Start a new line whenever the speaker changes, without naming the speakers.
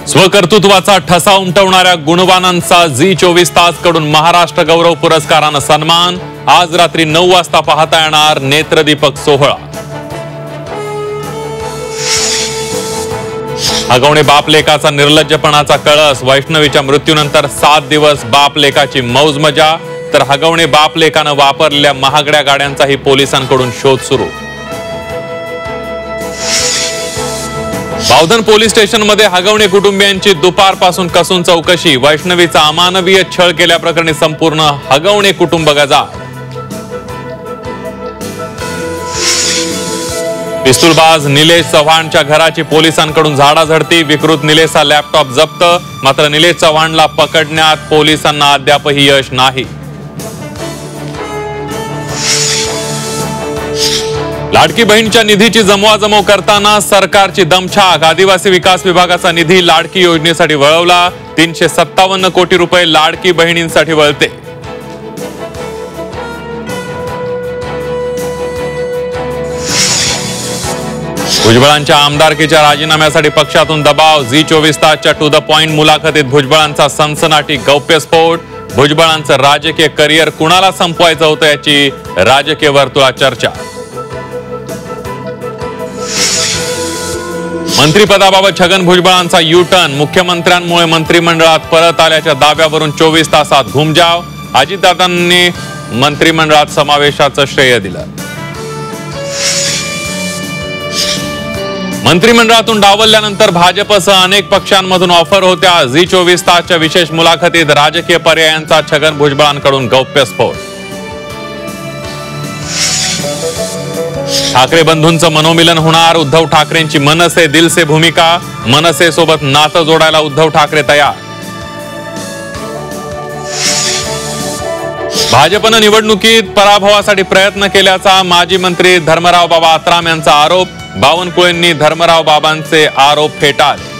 स्वकर्तृत्वाचा ठसा उमटवणाऱ्या गुणवानांचा झी24 तास कडून महाराष्ट्र गौरव पुरस्काराने सन्मान। आज रात्री 9 वाजता पाहता येणार नेत्रदीपक सोहळा। हगवणे बापलेकाचा निर्लज्जपणाचा कळस। वैष्णवीच्या मृत्यूनंतर 7 दिवस बापलेकाची मौज मजा, तर हगवणे बापलेकाने वापरलेल्या महागड्या गाड्यांचाही पोलिसांकडून शोध सुरू। बावधन पोलीस स्टेशन मध्ये हगवणे कुटुंबियांची दुपारपासून कसून चौकशी। वैष्णवीचा अमानवीय छळ केल्याप्रकरणी संपूर्ण हगवणे कुटुंब गजाआड। पिस्तूलबाज निलेश चव्हाणच्या घराची पोलिसांकडून झाडाझडती। विकृत निलेशचा लॅपटॉप जप्त, मात्र निलेश चव्हाणला पकडण्यात पोलिसांना अद्यापही यश नाही। लाडकी बहीणच्या निधीची जमवाजमव करताना सरकारची दमछाक। आदिवासी विकास विभागाचा निधी लाडकी योजनेसाठी वळवला। 357 कोटी रुपये लाडकी बहिणींसाठी वळते। भुजबळांच्या आमदारकीच्या राजीनाम्यासाठी पक्षातून दबाव। झी24 तासच्या टू द पॉइंट मुलाखतीत भुजबळांचा सनसनाटी गौप्यस्फोट। भुजबळांचं राजकीय करिअर कुणाला संपवायचं होतं याची राजकीय वर्तुळात चर्चा। मंत्रिपदाबाबत छगन भुजबळांचा यू-टर्न। मुख्यमंत्र्यांमुळे मंत्रिमंडळात परत आल्याच्या दाव्यावरून 24 तासात घुमजाव। अजितदादांनी मंत्रिमंडळात समावेशाचं श्रेय दिलं। मंत्रिमंडळातून डावलल्यानंतर भाजपसह अनेक पक्षांमधून ऑफर होत्या। झी24 तासच्या विशेष मुलाखतीत राजकीय पर्यायांचा छगन भुजबळांकडून गौप्यस्फोट। ठाकरे बंधूंचं मनोमिलन होणार। उद्धव ठाकरेंची मनसे दिल से भूमिका। मनसे सोबत नातं जोडायला उद्धव ठाकरे तयार। भाजपनं निवडणुकीत पराभवासाठी प्रयत्न केल्याचा माजी मंत्री धर्मराव बाबा आत्राम यांचा आरोप। बावनकुळेंनी धर्मराव बाबांचे आरोप फेटाळले।